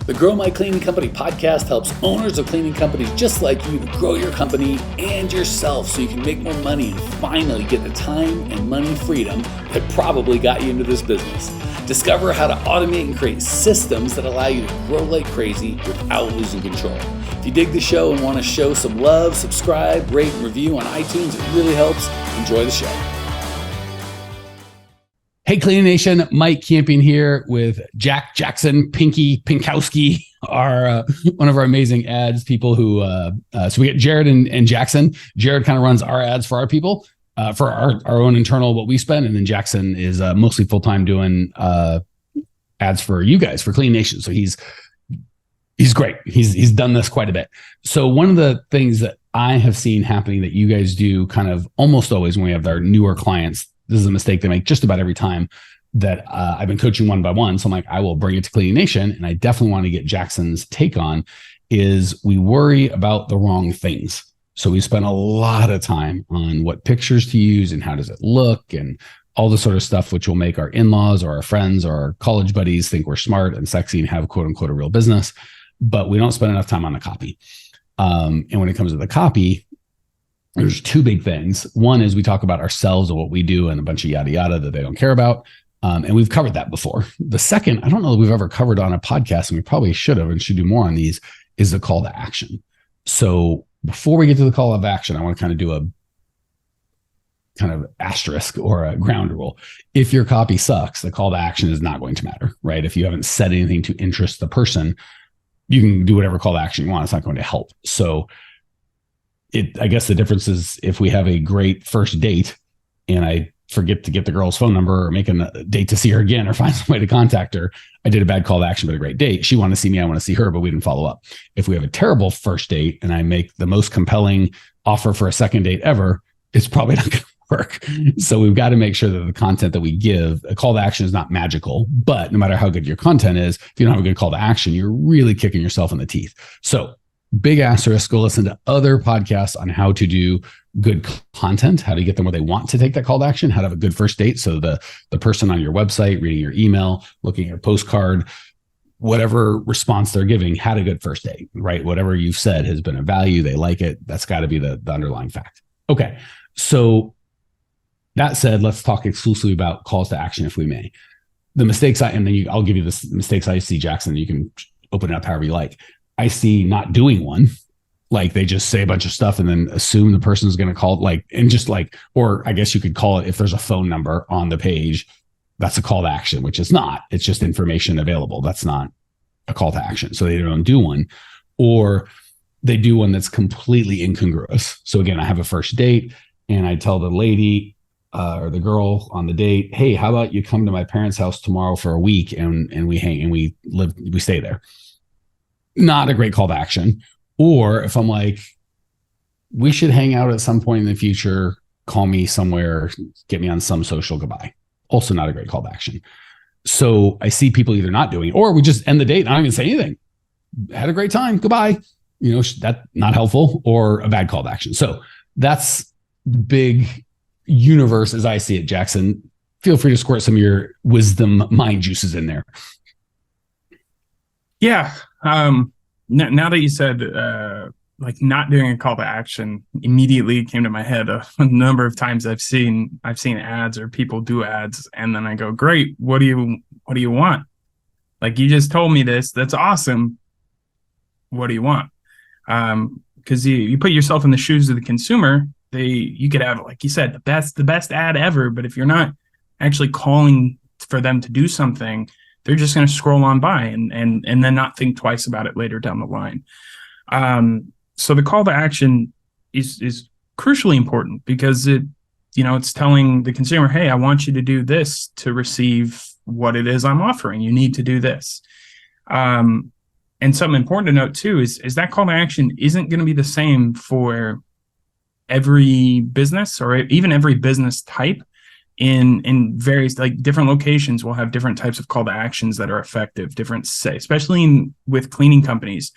The Grow My Cleaning Company podcast helps owners of cleaning companies just like you to grow your company and yourself so you can make more money and finally get the time and money freedom that probably got you into this business. Discover how to automate and create systems that allow you to grow like crazy without losing control. If you dig the show and want to show some love, subscribe, rate, and review on iTunes. It really helps. Enjoy the show. Hey, Cleaning Nation, Mike Campion here with Jack Jackson, Pinky Pinkowski, one of our amazing ads people who, so we get Jared and Jackson. Jared kind of runs our ads for our people, for our own internal, what we spend. And then Jackson is mostly full-time doing ads for you guys, for Cleaning Nation. So he's great. He's done this quite a bit. So one of the things that I have seen happening that you guys do kind of almost always when we have our newer clients, this is a mistake they make just about every time that I've been coaching one by one. So I'm like, I will bring it to Cleaning Nation. And I definitely want to get Jackson's take on is we worry about the wrong things. So we spend a lot of time on what pictures to use and how does it look and all the sort of stuff, which will make our in-laws or our friends or our college buddies think we're smart and sexy and have quote unquote a real business. But we don't spend enough time on the copy. And when it comes to the copy, there's two big things. One is we talk about ourselves and what we do and a bunch of yada yada that they don't care about. And we've covered that before. The second, I don't know that we've ever covered on a podcast, and we probably should have and should do more on these, is the call to action. So before we get to the call of action, I want to kind of do a kind of asterisk or a ground rule. If your copy sucks, the call to action is not going to matter, right? If you haven't said anything to interest the person, you can do whatever call to action you want. It's not going to help. So I guess the difference is if we have a great first date and I forget to get the girl's phone number or make a date to see her again or find some way to contact her, I did a bad call to action, but a great date. She wanted to see me, I want to see her, but we didn't follow up. If we have a terrible first date and I make the most compelling offer for a second date ever, it's probably not going to work. So we've got to make sure that the content that we give, a call to action is not magical, but no matter how good your content is, if you don't have a good call to action, you're really kicking yourself in the teeth. So big asterisk, go listen to other podcasts on how to do good content, how to get them where they want to take that call to action, how to have a good first date. So the person on your website, reading your email, looking at your postcard, whatever response they're giving, had a good first date, right? Whatever you've said has been of value. They like it. That's got to be the underlying fact. Okay. So that said, let's talk exclusively about calls to action, if we may. The mistakes I'll give you the mistakes I see, Jackson. You can open it up however you like. I see not doing one, like they just say a bunch of stuff and then assume the person's going to call, or I guess you could call it, if there's a phone number on the page, that's a call to action, which is not. It's just information available. That's not a call to action. So they don't do one, or they do one that's completely incongruous. So again, I have a first date and I tell the lady or the girl on the date, hey, how about you come to my parents' house tomorrow for a week and we hang and we stay there. Not a great call to action. Or if I'm like, we should hang out at some point in the future, call me somewhere, get me on some social, goodbye. Also not a great call to action. So I see people either not doing, or we just end the date. I don't even say anything. Had a great time. Goodbye. That not helpful, or a bad call to action. So that's the big universe as I see it, Jackson. Feel free to squirt some of your wisdom mind juices in there. Yeah. Now that you said like not doing a call to action, immediately came to my head a number of times I've seen ads or people do ads, and then I go, great, what do you want? Like, you just told me this, that's awesome. What do you want? Because you put yourself in the shoes of the consumer. You could have, like you said, the best ad ever, but if you're not actually calling for them to do something, they're just going to scroll on by and then not think twice about it later down the line. So the call to action is crucially important because it's telling the consumer, hey, I want you to do this to receive what it is I'm offering. You need to do this. And something important to note too is that call to action isn't going to be the same for every business or even every business type. In various, like, different locations will have different types of call to actions that are effective, especially with cleaning companies.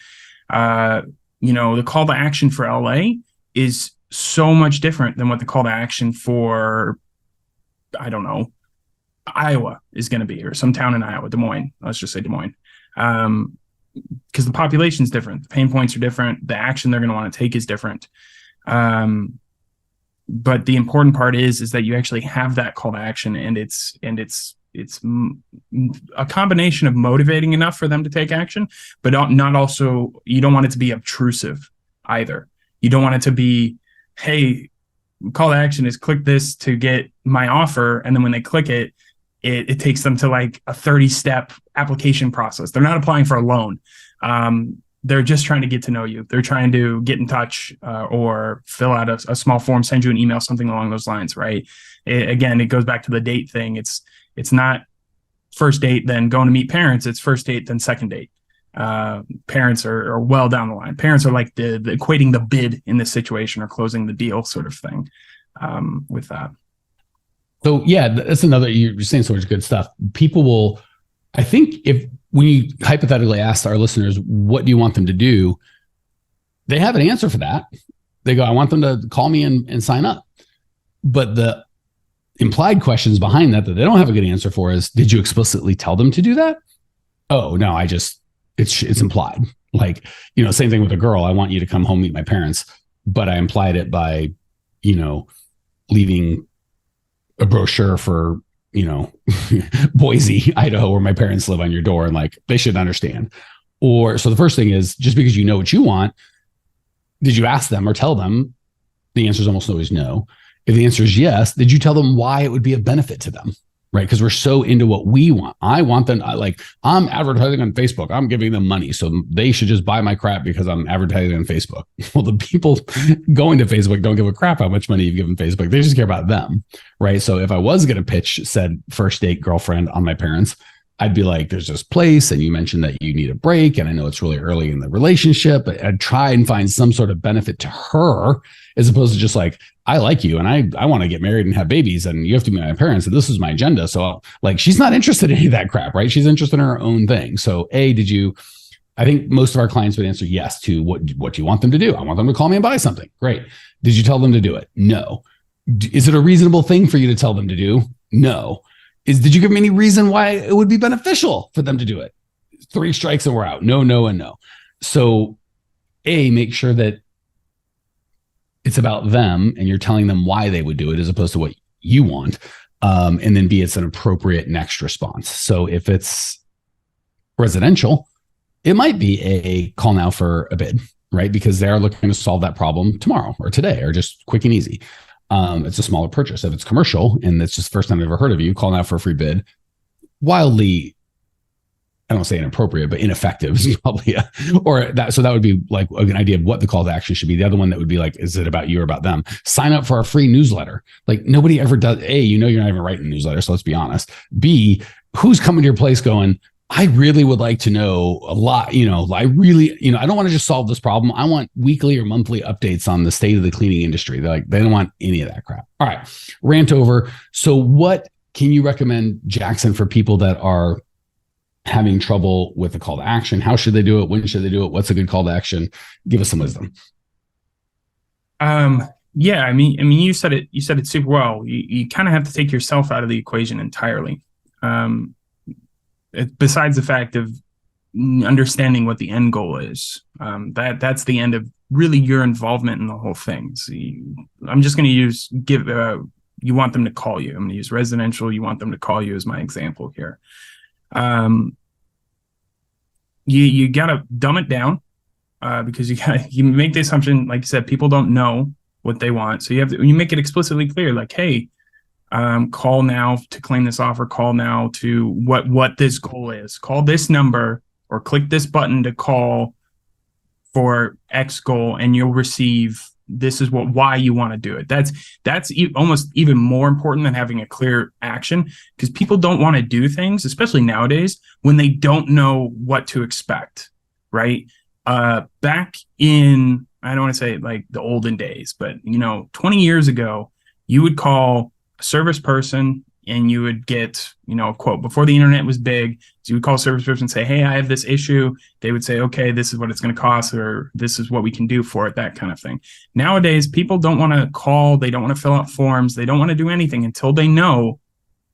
The call to action for LA is so much different than what the call to action for, I don't know, Iowa is going to be, or some town in Iowa, Des Moines. Let's just say Des Moines. because the population is different, the pain points are different, the action they're going to want to take is different. But the important part is that you actually have that call to action, and it's a combination of motivating enough for them to take action, but not also, you don't want it to be obtrusive either. You don't want it to be, hey, call to action is click this to get my offer. And then when they click it, it takes them to like a 30-step application process. They're not applying for a loan. They're just trying to get to know you. They're trying to get in touch or fill out a small form, send you an email, something along those lines, right? Again, it goes back to the date thing. It's not first date, then going to meet parents. It's first date, then second date. Parents are well down the line. Parents are like the equating the bid in this situation or closing the deal sort of thing with that. So yeah, that's another, you're saying so much good stuff. People will, I think when you hypothetically ask our listeners, what do you want them to do? They have an answer for that. They go, I want them to call me and sign up. But the implied questions behind that they don't have a good answer for is, did you explicitly tell them to do that? Oh, no, it's implied. Like, same thing with a girl. I want you to come home, meet my parents, but I implied it by, leaving a brochure for, Boise, Idaho, where my parents live on your door, and like, they should understand. Or, so the first thing is, just because you know what you want, did you ask them or tell them? The answer is almost always no. If the answer is yes, did you tell them why it would be a benefit to them? Right? Because we're so into what we want. I want them, I'm advertising on Facebook. I'm giving them money. So they should just buy my crap because I'm advertising on Facebook. Well, the people going to Facebook don't give a crap how much money you've given Facebook. They just care about them. Right? So if I was going to pitch said first date girlfriend on my parents, I'd be like, there's this place, and you mentioned that you need a break, and I know it's really early in the relationship, but I'd try and find some sort of benefit to her, as opposed to just like, I like you and I want to get married and have babies, and you have to meet my parents, and this is my agenda. So like, she's not interested in any of that crap, right? She's interested in her own thing. So I think most of our clients would answer yes to what do you want them to do? I want them to call me and buy something. Great. Did you tell them to do it? No. Is it a reasonable thing for you to tell them to do? No. Did you give them any reason why it would be beneficial for them to do it? 3 strikes and we're out. No, no, and no. So make sure that it's about them and you're telling them why they would do it as opposed to what you want. And then B, it's an appropriate next response. So if it's residential, it might be a call now for a bid, right? Because they're looking to solve that problem tomorrow or today or just quick and easy. It's a smaller purchase. If it's commercial and it's just the first time I've ever heard of you, call now for a free bid. Wildly, I don't say inappropriate, but ineffective is probably so that would be like an idea of what the call to action should be. The other one that would be like, is it about you or about them? Sign up for our free newsletter. Like nobody ever does. A, you're not even writing a newsletter. So let's be honest. B, who's coming to your place going, I really would like to know a lot, I really, I don't want to just solve this problem. I want weekly or monthly updates on the state of the cleaning industry. They don't want any of that crap. All right. Rant over. So what can you recommend, Jackson, for people that are having trouble with the call to action? How should they do it? When should they do it? What's a good call to action? Give us some wisdom. Yeah, I mean, you said it super well. You kind of have to take yourself out of the equation entirely. Besides the fact of understanding what the end goal is, that's the end of really your involvement in the whole thing. So I'm just going to you want them to call you. I'm going to use residential. You want them to call you as my example here. You got to dumb it down because you make the assumption, like you said, people don't know what they want. So you make it explicitly clear, like, hey, call now to claim this offer, call now to what this goal is, call this number or click this button to call for X goal, and you'll receive, this is why you want to do it. That's almost even more important than having a clear action, because people don't want to do things, especially nowadays, when they don't know what to expect, right? Back in, I don't want to say like the olden days, but 20 years ago, you would call a service person and you would get, a quote. Before the internet was big, so you would call a service person and say, hey, I have this issue. They would say, okay, this is what it's going to cost, or this is what we can do for it, that kind of thing. Nowadays, people don't want to call. They don't want to fill out forms. They don't want to do anything until they know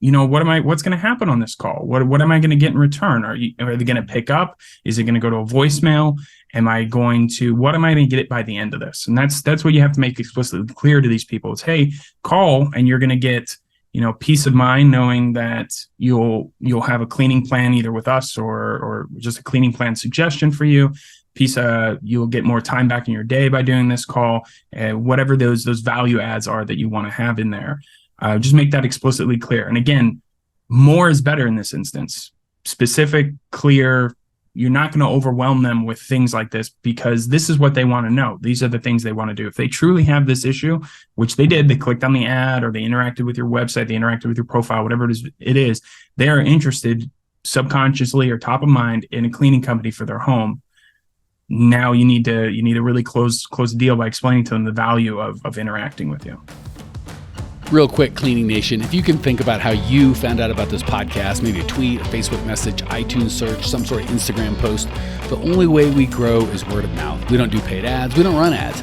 what's going to happen on this call? What am I going to get in return? Are they going to pick up? Is it going to go to a voicemail? What am I going to get by the end of this? And that's what you have to make explicitly clear to these people is, hey, call and you're going to get, peace of mind knowing that you'll have a cleaning plan either with us or just a cleaning plan suggestion for you. You'll get more time back in your day by doing this call, whatever those value adds are that you want to have in there. Just make that explicitly clear. And again, more is better in this instance. Specific, clear. You're not going to overwhelm them with things like this because this is what they want to know. These are the things they want to do. If they truly have this issue, which they did, they clicked on the ad or they interacted with your website, they interacted with your profile, whatever it is, they are interested subconsciously or top of mind in a cleaning company for their home. Now you need to really close the deal by explaining to them the value of interacting with you. Real quick, Cleaning Nation, if you can think about how you found out about this podcast, maybe a tweet, a Facebook message, iTunes search, some sort of Instagram post, the only way we grow is word of mouth. We don't do paid ads. We don't run ads.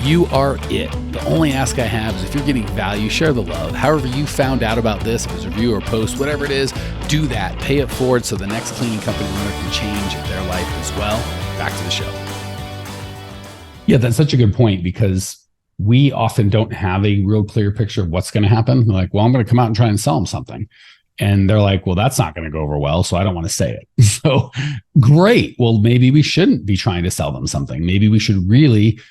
You are it. The only ask I have is if you're getting value, share the love. However you found out about this, if it's a review or post, whatever it is, do that. Pay it forward so the next cleaning company owner can change their life as well. Back to the show. Yeah, that's such a good point because we often don't have a real clear picture of what's going to happen. They're like, well, I'm going to come out and try and sell them something. And they're like, well, that's not going to go over well, so I don't want to say it. So great. Well, maybe we shouldn't be trying to sell them something. Maybe we should really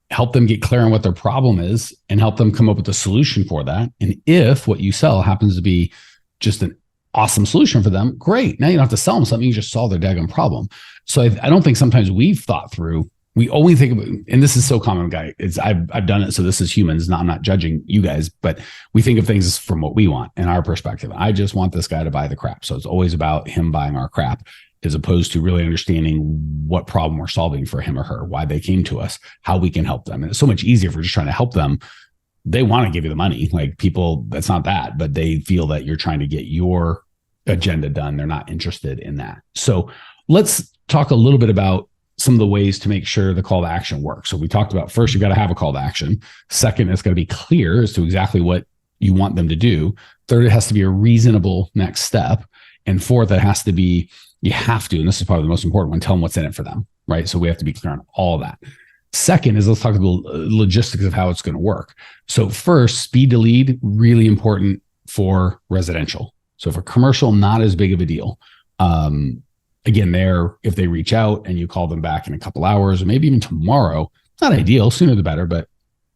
help them get clear on what their problem is and help them come up with a solution for that. And if what you sell happens to be just an awesome solution for them, great. Now you don't have to sell them something. You just solve their daggone problem. So I don't think sometimes we've thought through. We only think about, and this is so common, guy. I've done it. So this is humans. I'm not judging you guys, but we think of things from what we want in our perspective. I just want this guy to buy the crap. So it's always about him buying our crap as opposed to really understanding what problem we're solving for him or her, why they came to us, how we can help them. And it's so much easier if we're just trying to help them. They want to give you the money. Like people, that's not that, but they feel that you're trying to get your agenda done. They're not interested in that. So let's talk a little bit about some of the ways to make sure the call to action works. So we talked about first, you got to have a call to action. Second, it's got to be clear as to exactly what you want them to do. Third, it has to be a reasonable next step. And fourth, it has to be, you have to, and this is probably the most important one, tell them what's in it for them, right? So we have to be clear on all of that. Second is let's talk about the logistics of how it's going to work. So first, speed to lead, really important for residential. So for commercial, not as big of a deal. Again, if they reach out and you call them back in a couple hours or maybe even tomorrow, not ideal, sooner the better, but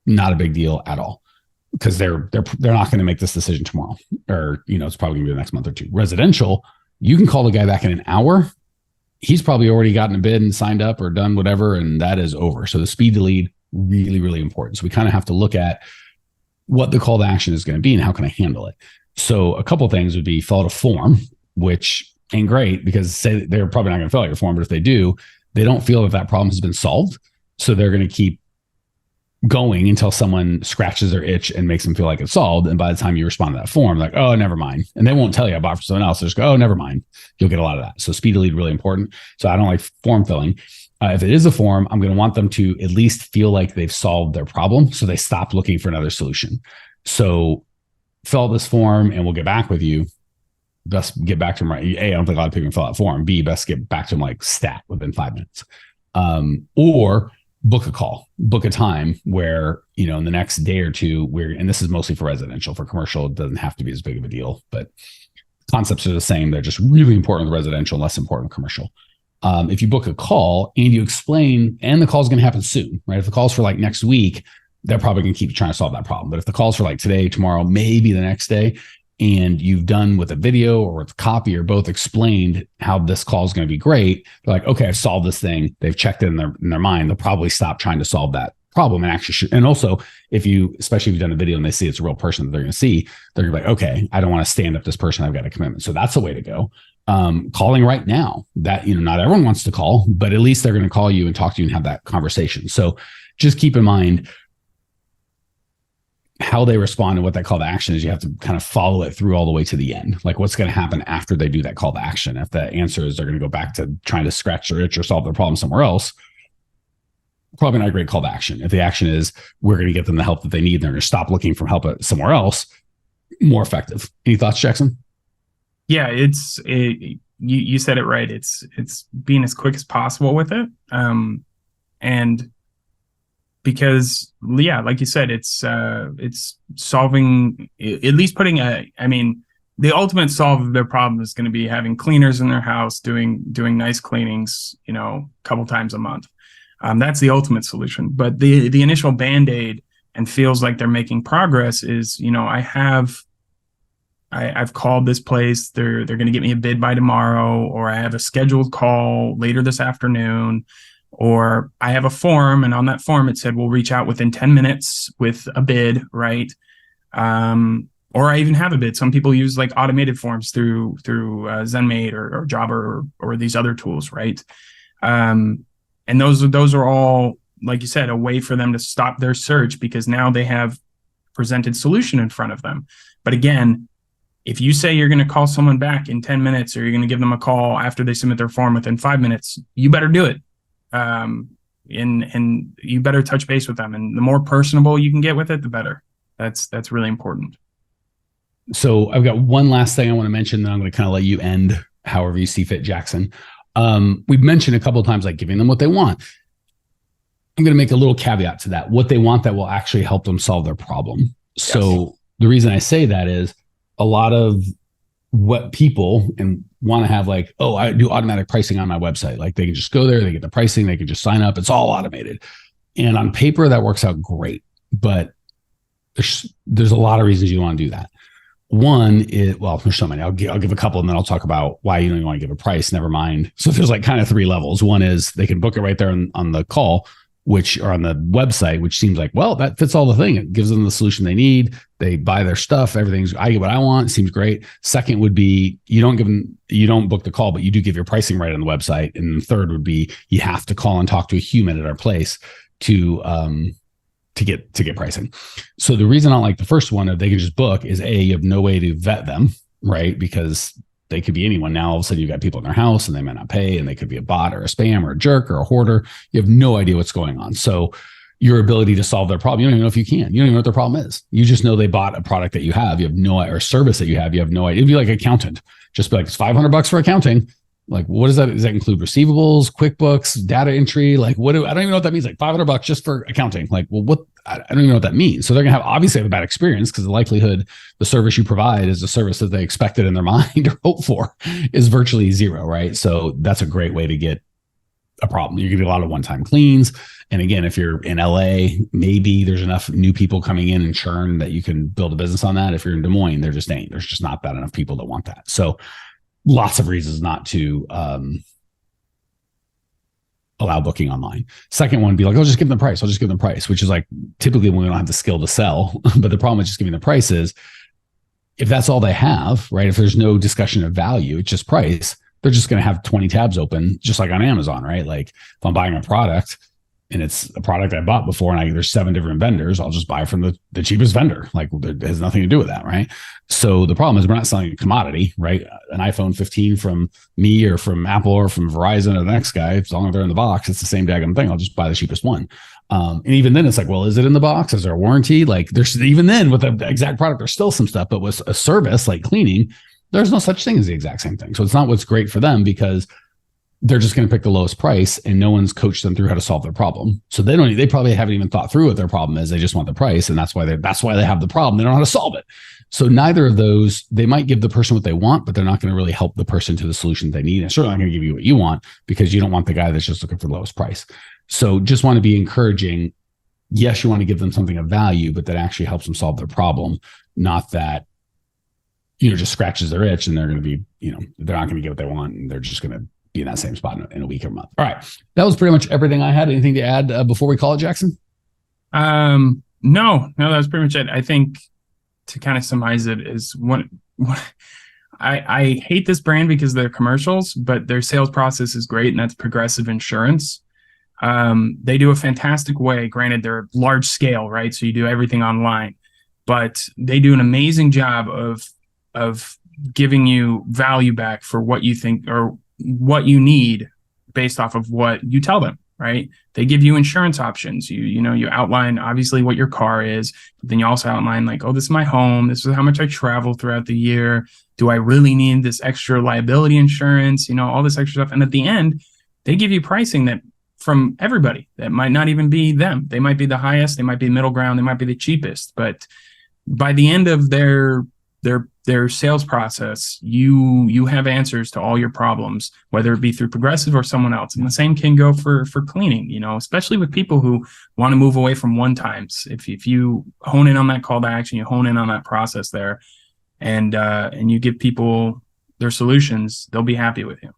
not a big deal at all because they're not going to make this decision tomorrow or, it's probably gonna be the next month or two. Residential, you can call the guy back in an hour. He's probably already gotten a bid and signed up or done whatever, and that is over. So the speed to lead, really, really important. So we kind of have to look at what the call to action is going to be and how can I handle it. So a couple of things would be fill out a form, which ain't great because say they're probably not going to fill out your form, but if they do, they don't feel that problem has been solved. So they're going to keep going until someone scratches their itch and makes them feel like it's solved. And by the time you respond to that form, like, oh, never mind. And they won't tell you I bought for someone else. They just go, oh, never mind. You'll get a lot of that. So speed to lead, really important. So I don't like form filling. If it is a form, I'm going to want them to at least feel like they've solved their problem. So they stop looking for another solution. So fill out this form and we'll get back with you. Best get back to them right. A, I don't think a lot of people can fill out form. B, best get back to them like stat within 5 minutes. Or book a call, book a time where, in the next day or two, and this is mostly for residential. For commercial, it doesn't have to be as big of a deal, but concepts are the same. They're just really important with residential, less important with commercial. If you book a call and you explain, and the call is going to happen soon, right? If the call's for like next week, they're probably going to keep trying to solve that problem. But if the call's for like today, tomorrow, maybe the next day, and you've done with a video or with copy or both explained how this call is going to be great, they're like, okay, I've solved this thing. They've checked it in their mind. They'll probably stop trying to solve that problem and actually and also especially if you've done a video and they see it's a real person that they're going to see, they're going to be like, okay, I don't want to stand up this person. I've got a commitment. So that's the way to go. Calling right now that, not everyone wants to call, but at least they're going to call you and talk to you and have that conversation. So just keep in mind how they respond and what that call to action is. You have to kind of follow it through all the way to the end. Like what's going to happen after they do that call to action. If the answer is they're going to go back to trying to scratch their itch or solve their problem somewhere else, probably not a great call to action. If the action is we're going to get them the help that they need, they're going to stop looking for help somewhere else, more effective. Any thoughts, Jackson? Yeah, you said it right. It's being as quick as possible with it. And because, yeah, like you said, it's solving, at least putting the ultimate solve of their problem is going to be having cleaners in their house, doing nice cleanings, a couple times a month. That's the ultimate solution. But the initial Band-Aid and feels like they're making progress is, I've called this place. They're going to get me a bid by tomorrow, or I have a scheduled call later this afternoon, or I have a form, and on that form it said we'll reach out within 10 minutes with a bid, right? Or I even have a bid. Some people use like automated forms through ZenMaid or Jobber or these other tools, right? And those are all, like you said, a way for them to stop their search, because now they have presented solution in front of them. But again, if you say you're going to call someone back in 10 minutes, or you're going to give them a call after they submit their form within 5 minutes, you better do it. And you better touch base with them. And the more personable you can get with it, the better. That's really important. So I've got one last thing I want to mention, then I'm going to kind of let you end however you see fit, Jackson. We've mentioned a couple of times, like giving them what they want. I'm going to make a little caveat to that. What they want that will actually help them solve their problem. Yes. So the reason I say that is a lot of what people want to have, like, oh, I do automatic pricing on my website. Like they can just go there, they get the pricing, they can just sign up. It's all automated. And on paper, that works out great. But there's a lot of reasons you want to do that. One is, well, there's so many. I'll give a couple, and then I'll talk about why you don't even want to give a price. Never mind. So there's like kind of 3 levels. One is they can book it right there on the call, or on the website, which seems like, well, that fits all the thing. It gives them the solution they need. They buy their stuff. I get what I want. It seems great. Second would be you don't book the call, but you do give your pricing right on the website. And the third would be you have to call and talk to a human at our place to get pricing. So the reason I like the first one, if they can just book, is you have no way to vet them, right? Because they could be anyone. Now all of a sudden you've got people in their house and they might not pay, and they could be a bot or a spam or a jerk or a hoarder. You have no idea what's going on. So your ability to solve their problem, you don't even know if you can. You don't even know what their problem is. You just know they bought a product that you have. You have no, or service that you have no idea. It'd be like accountant. Just be like, it's $500 for accounting. Like, what is that? Does that include receivables, QuickBooks, data entry? Like, I don't even know what that means. Like $500 just for accounting. Like, well, what? I don't even know what that means. So they're going to obviously have a bad experience, because the likelihood the service you provide is a service that they expected in their mind or hope for is virtually zero, right? So that's a great way to get a problem. You get a lot of one-time cleans. And again, if you're in LA, maybe there's enough new people coming in and churn that you can build a business on that. If you're in Des Moines, there's just not that enough people that want that. So lots of reasons not to allow booking online. Second one would be like, I'll just give them the price, which is like typically when we don't have the skill to sell. But the problem with just giving the price is, if that's all they have, right? If there's no discussion of value, it's just price, they're just going to have 20 tabs open, just like on Amazon, right? Like if I'm buying a product and it's a product I bought before and there's 7 different vendors, I'll just buy from the cheapest vendor. Like it has nothing to do with that, right? So the problem is we're not selling a commodity, right? An iPhone 15 from me or from Apple or from Verizon or the next guy, as long as they're in the box, it's the same daggone thing. I'll just buy the cheapest one. And even then it's like, well, is it in the box? Is there a warranty? Like there's, even then with the exact product, there's still some stuff, but with a service like cleaning, there's no such thing as the exact same thing. So it's not what's great for them, because they're just going to pick the lowest price and no one's coached them through how to solve their problem. So they probably haven't even thought through what their problem is. They just want the price. And that's why they have the problem. They don't know how to solve it. So neither of those, they might give the person what they want, but they're not going to really help the person to the solution they need. And certainly not going to give you what you want, because you don't want the guy that's just looking for the lowest price. So just want to be encouraging. Yes, you want to give them something of value, but that actually helps them solve their problem. Not that, just scratches their itch and they're going to be, they're not going to get what they want. And they're just going to be in that same spot in a week or a month. All right. That was pretty much everything I had. Anything to add before we call it, Jackson? No, that was pretty much it. I think to kind of summarize it is I hate this brand because they're commercials, but their sales process is great. And that's Progressive Insurance. They do a fantastic way. Granted, they're large scale, right? So you do everything online, but they do an amazing job of giving you value back for what you think or what you need based off of what you tell them, right? They give you insurance options. You outline obviously what your car is, but then you also outline like, oh, this is my home. This is how much I travel throughout the year. Do I really need this extra liability insurance? All this extra stuff. And at the end, they give you pricing that from everybody that might not even be them. They might be the highest, they might be middle ground, they might be the cheapest. But by the end of their sales process, you have answers to all your problems, whether it be through Progressive or someone else. And the same can go for cleaning, especially with people who want to move away from one times. If you hone in on that call to action, you hone in on that process there, and you give people their solutions, they'll be happy with you.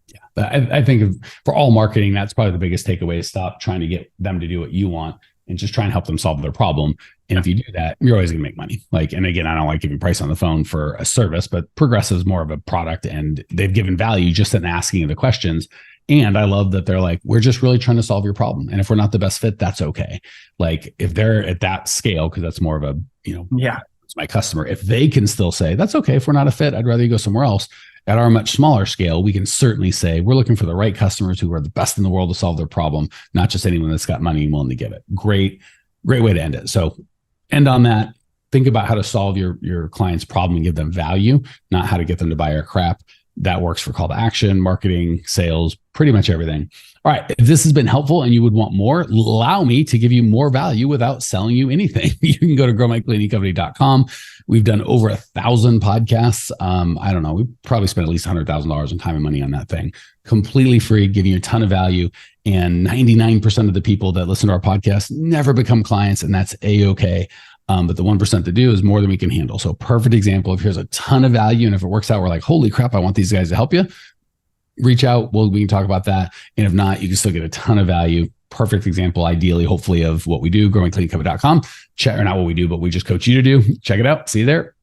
Yeah, but I think for all marketing, that's probably the biggest takeaway is stop trying to get them to do what you want and just try and help them solve their problem. And if you do that, you're always going to make money. And again, I don't like giving price on the phone for a service, but Progressive is more of a product and they've given value just in asking the questions. And I love that they're like, we're just really trying to solve your problem. And if we're not the best fit, that's okay. If they're at that scale, because that's more of a, it's my customer. If they can still say, that's okay. If we're not a fit, I'd rather you go somewhere else. At our much smaller scale, we can certainly say we're looking for the right customers who are the best in the world to solve their problem, not just anyone that's got money and willing to give it. Great way to end it. So end on that. Think about how to solve your client's problem and give them value, not how to get them to buy your crap. That works for call to action, marketing, sales, pretty much everything. All right. If this has been helpful and you would want more, allow me to give you more value without selling you anything. You can go to growmycleaningcompany.com. We've done over 1,000 podcasts. I don't know. We probably spent at least $100,000 in time and money on that thing. Completely free, giving you a ton of value. And 99% of the people that listen to our podcast never become clients, and that's A-okay. But the 1% that do is more than we can handle. So perfect example of here's a ton of value. And if it works out, we're like, holy crap, I want these guys to help you. Reach out. We can talk about that. And if not, you can still get a ton of value. Perfect example, ideally, hopefully, of what we do, growmycleaningcompany.com. Check, or not what we do, but we just coach you to do. Check it out. See you there.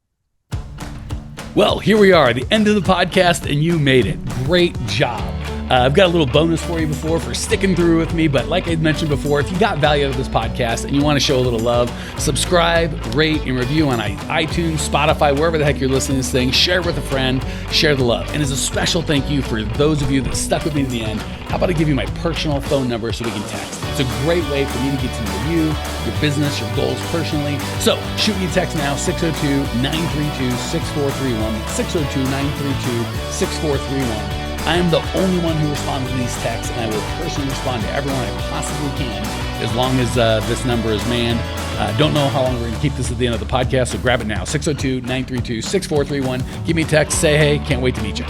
Well, here we are, the end of the podcast, and you made it. Great job. I've got a little bonus for you for sticking through with me. But like I mentioned before, if you got value out of this podcast and you want to show a little love, subscribe, rate, and review on iTunes, Spotify, wherever the heck you're listening to this thing. Share it with a friend. Share the love. And as a special thank you for those of you that stuck with me to the end, how about I give you my personal phone number so we can text? It's a great way for me to get to know you, your business, your goals personally. So shoot me a text now, 602-932-6431, 602-932-6431. I am the only one who responds to these texts, and I will personally respond to everyone I possibly can as long as this number is manned. Don't know how long we're going to keep this at the end of the podcast, so grab it now, 602-932-6431. Give me a text, say hey, can't wait to meet you.